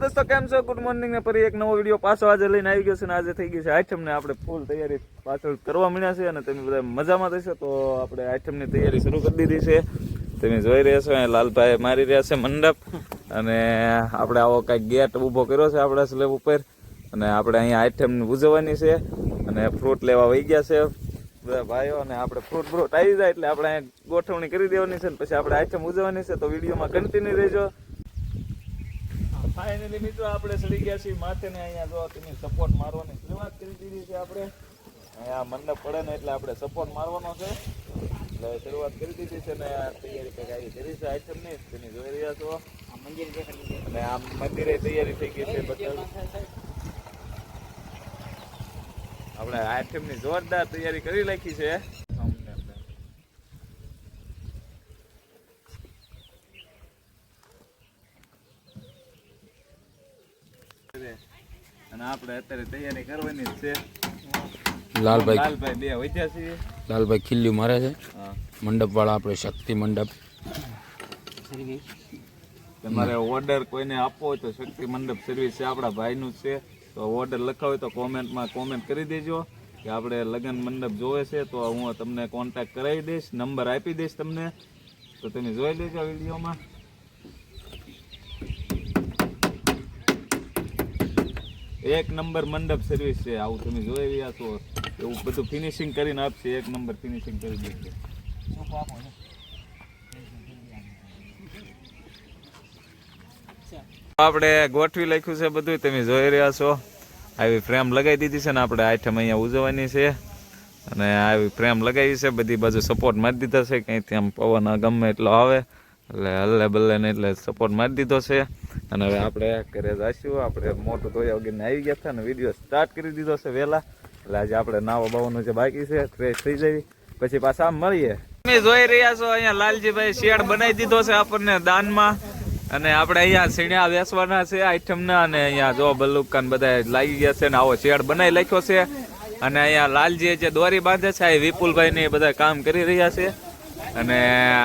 દોસ્તો કેમ છો? ગુડ મોર્નિંગ ને ફરી એક નવો વિડીયો પાછો આજે લઈને આવી ગયો છે. અને આજે થઈ ગઈ છે આઈટમને આપણે ફૂલ તૈયારી પાછળ કરવા મળ્યા છે અને તમે બધા મજામાં થશો. તો આપણે આઈટમની તૈયારી શરૂ કરી દીધી છે. તમે જોઈ રહ્યા છો લાલભાઈ મારી રહ્યા છે મંડપ અને આપણે આવો કાંઈક ગેટ ઊભો કર્યો છે આપણા સ્લેબ ઉપર અને આપણે અહીંયા આઈટમ ઉજવવાની છે અને ફ્રૂટ લેવા વહી ગયા છે બધા ભાઈઓ. અને આપણે ફ્રૂટ આવી જાય એટલે આપણે અહીંયા ગોઠવણી કરી દેવાની છે ને પછી આપણે આઈટમ ઉજવવાની છે. તો વિડીયોમાં કન્ટિન્યુ રહેજો. ફાઇનલી મિત્રો આપણે ચડી ગયા છીએ માથે ને અહીંયા જો તમે સપોર્ટ મારવાની શરૂઆત કરી દીધી છે. આપણે અહીંયા મંડપ પડે ને એટલે આપણે સપોર્ટ મારવાનો છે એટલે શરૂઆત કરી દીધી છે ને તૈયારી કંઈક આવી કરી છે આઈટમની તમે જોઈ રહ્યા છો. અને આ મંદિરે તૈયારી થઈ ગઈ છે બધા. આપણે આઈટમની જોરદાર તૈયારી કરી નાખી છે. અને આપણે અત્યારે તૈયારી કરવાની જ છે. લાલભાઈ બે વચ્યા છીએ. લાલભાઈ ખીલ્યું મારે છે મંડપ વાળા આપણે શક્તિ મંડપ. તમારે ઓર્ડર કોઈને આપવો હોય તો શક્તિ મંડપ સર્વિસ છે આપણા ભાઈનું જ છે. તો ઓર્ડર લખાવો હોય તો કોમેન્ટમાં કોમેન્ટ કરી દેજો કે આપણે લગ્ન મંડપ જોવે છે તો હું તમને કોન્ટેક્ટ કરાવી દઈશ, નંબર આપી દઈશ તમને. તો તમે જોઈ લેજો વિડીયોમાં. એક નંબર મંડપ સર્વિસ છે. આવું તમે જોઈ રહ્યા છો એવું બધું ફિનિશિંગ કરીને આપશે. એક નંબર ફિનિશિંગ કરી દેશે. આપણે ગોઠવી લખ્યું છે બધું તમે જોઈ રહ્યા છો. આવી ફ્રેમ લગાવી દીધી છે ને આપણે આઈટમ અહીંયા ઉજવવાની છે અને આવી ફ્રેમ લગાવી છે. બધી બાજુ સપોર્ટ મારી દીધા છે. કંઈથી આમ પવન ગમે એટલો આવે એટલે હલ્લે બલ્લે ને એટલે સપોર્ટ મારી દીધો છે. અને હવે આપણે ઘરે જઈશું. આપણે મોટું ધોયા વગેરે આવી ગયા હતા અને વિડીયો સ્ટાર્ટ કરી દીધો છે વહેલા. એટલે આજે આપણે નાવા બાવાનું જે બાકી છે ફ્રેશ થઈ જવી પછી પાછા આમ મળીએ. તમે જોઈ રહ્યા છો અહીંયા લાલજીભાઈ શેડ બનાવી દીધો છે આપણને દાનમાં. અને આપણે અહીંયા સીણ્યા વેસવાના છે આઈટમના. અને અહીંયા જો બલુકાન બધા લાગી ગયા છે ને આવો શેડ બનાવી લખ્યો છે. અને અહીંયા લાલજી જે દોરી બાંધે છે આ વિપુલભાઈ ને બધા કામ કરી રહ્યા છે. અને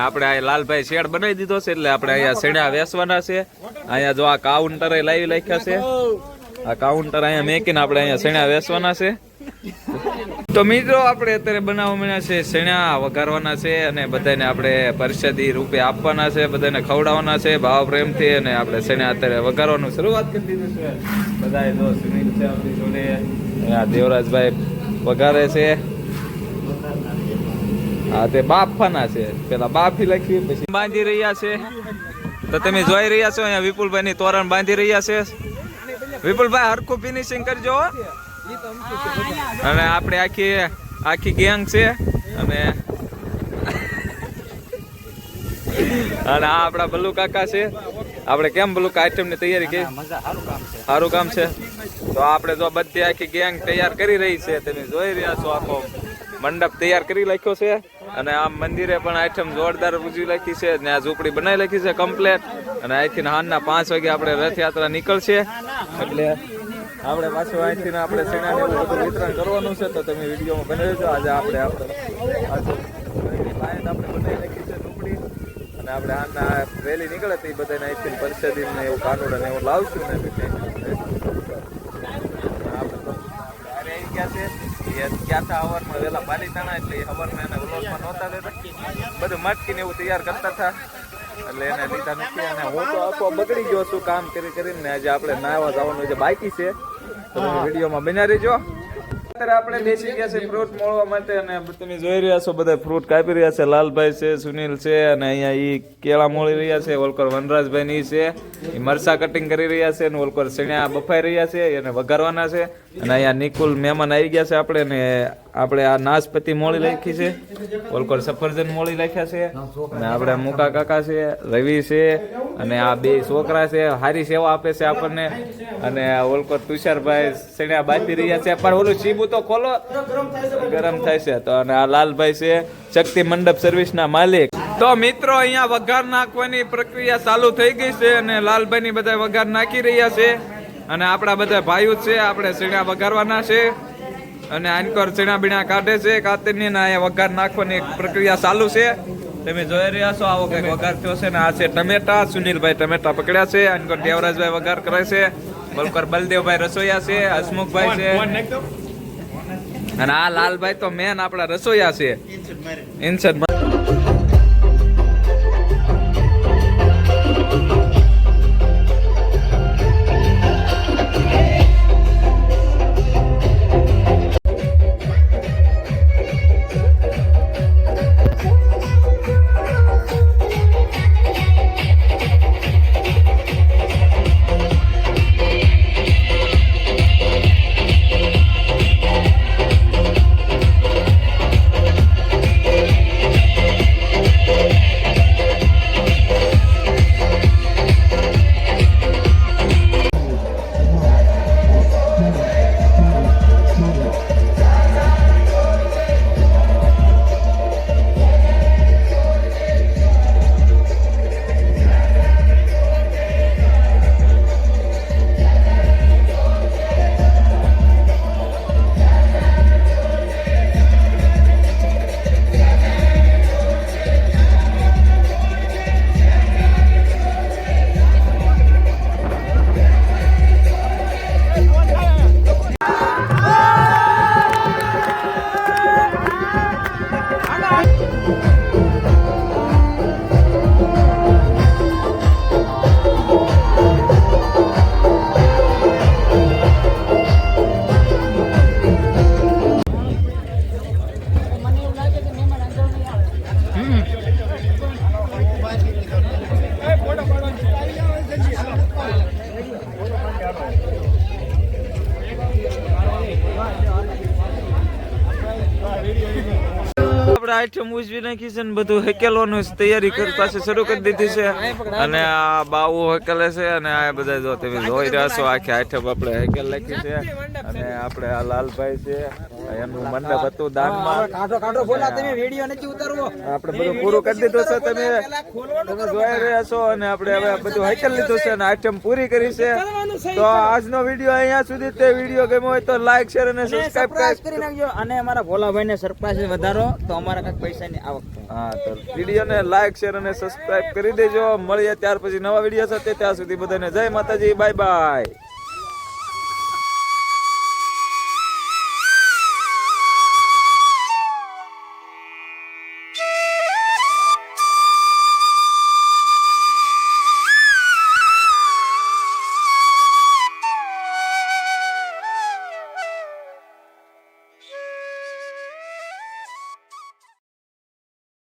આપણે આ લાલભાઈ શેડ બનાવી દીધો છે એટલે આપણે અહીંયા સીણ્યા વેસવાના છે. અહીંયા જો આ કાઉન્ટર લાવી લખ્યા છે. આ કાઉન્ટર અહીંયા મેકીને આપણે અહીંયા સીણ્યા વેસવાના છે. તો મિત્રો આપણે અત્યારે બનાવવા મળ્યા છે શેણા વઘારવાના છે અને બધાને આપણે પ્રસાદી રૂપે આપવાના છે, બધાને ખવડાવવાના છે ભાવ પ્રેમથી. અને આપણે શેણા અત્યારે વઘારવાનું શરૂઆત કરી દીધું છે. બધા જો સુનિલ છે આપણી જોડે, દેવરાજભાઈ વઘારે છે. હા તે બાફવાના છે. પેલા બાફી લખી પછી બાંધી રહ્યા છે. તો તમે જોઈ રહ્યા છો અહીંયા વિપુલભાઈ ની તોરણ બાંધી રહ્યા છે. વિપુલભાઈ હરખું ફિનિશિંગ કરજો. અને આપણે આખી ગેંગ છે. અને આ આપણા બલ્લુ કાકા છે. આપણે કેમ બલ્લુ આઈટમ ની તૈયારી કરી? સારું કામ છે. તો આપણે જો બધી આખી ગેંગ તૈયાર કરી રહી છે. તમે જોઈ રહ્યા છો આખો મંડપ તૈયાર કરી નાખ્યો છે. અને આ મંદિરે પણ આઈટમ જોરદાર ઉજવી રાખી છે. ત્યાં ઝૂંપડી બનાવી રાખી છે કમ્પ્લેટ. અને અહીંથી સાંજના 5 વાગે આપણે રથયાત્રા નીકળશે એટલે આપણે પાછું અહીંથી આપણે સેનાને બધું વિતરણ કરવાનું છે. તો તમે વિડીયોમાં બની રહેજો. આજે આપણે લાઈન આપણે બનાવી રાખી છે ઝૂંપડી. અને આપણે આના રેલી નીકળે તો એ બધાને અહીંથી પરસાદી ને એવું કાનોડા ને એવું લાવશું ને આવી ગયા છે. ક્યાં હતા હવરમાં વહેલા પાલીતાણા એટલે હવરમાં એને વ્લોગમાં નહોતા દેતા. બધું મટકીને એવું તૈયાર કરતા હતા એટલે એને લીધા નથી. અને હું તો આખો બગડી ગયો છું કામ કરીને. આજે આપણે નાવા જવાનું જે બાકી છે તો તમે વિડીયોમાં બન્યા રહેજો. અત્યારે આપણે બેસી ગયા છે ફ્રૂટ મોળવા માટે. અને તમે જોઈ રહ્યા છો બધા ફ્રૂટ કાપી રહ્યા છે. લાલભાઈ છે, સુનિલ છે અને અહીંયા ઈ કેળા મોળી રહ્યા છે. ઓલકોર વનરાજભાઈ ની છે એ મરસા કટિંગ કરી રહ્યા છે. અને ઓલકોર શેણા બફાઈ રહ્યા છે એને વઘારવાના છે. અને અહીંયા નિકુલ મહેમાન આવી ગયા છે આપણે. ને આપણે આ નાશપતિ મોળી રાખી છે. ઓલકોર સફરજન મોળી રાખ્યા છે. અને આપણે મુકા કાકા છે, રવિ છે અને આ બે છોકરા છે. સારી સેવા આપે છે આપણને. અને ઓલકોર તુષારભાઈ શેણા બાંધી રહ્યા છે. પણ ઓલું ચીબુ તો ખોલો, ગરમ થાય છે. તો અને આ લાલભાઈ છે શક્તિ મંડપ સર્વિસ ના માલિક. તો મિત્રો અહીંયા વઘાર નાખવાની પ્રક્રિયા ચાલુ થઈ ગઈ છે. અને લાલભાઈ ની બધા વઘાર નાખી રહ્યા છે. અને આપણા બધા ભાઈઓ છે આપણે શેણા વઘારવાના છે. અને આનકોર ચણા બીણા કાઢે છે કાતરની ને અહીંયા વઘાર નાખવાની પ્રક્રિયા ચાલુ છે. તમે જોઈ રહ્યા છો આવો કઈક વઘાર થયો છે ને આ છે ટમેટા. સુનિલભાઈ ટમેટા પકડ્યા છે અને દેવરાજભાઈ વઘાર કરે છે. બલકર બલદેવભાઈ રસોઈયા છે. હસમુખભાઈ છે અને આ લાલભાઈ તો મેન આપણા રસોઈયા છે. ઇન્સર્ટ આપણે આઈટમ ઉજવી નાખી છે ને બધું હેકેલવાનું તૈયારી પાસે શરૂ કરી દીધી છે અને આ બાવો હેકેલે છે અને આ બધા જો તમે જોઈ રહ્યા છો આખી આઈટમ આપણે હેકેલ નાખી છે અને આપણે આ લાલભાઈ છે એનું મંડપ હતું દાનમાં આપણે બધું પૂરું કરી દીધું છે. તમે જોઈ રહ્યા છો અને આપણે હવે બધું હેકેલ લીધું છે અને આઈટમ પૂરી કરી છે. તો આજનો વિડીયો અહીંયા સુધી. તે વિડીયો ગમ્યો હોય તો લાઈક શેર અને સબસ્ક્રાઇબ કરી નાખજો અને અમારા ભોલાભાઈ ને સરપ્રાઈઝ વધારો તો અમારા કઈક પૈસાની આવક થાય. હા તો વિડીયોને લાઈક શેર અને સબસ્ક્રાઇબ કરી દેજો. મળીએ ત્યાર પછી નવા વિડીયો સાથે. ત્યાં સુધી બધાને જય માતાજી. Bye bye.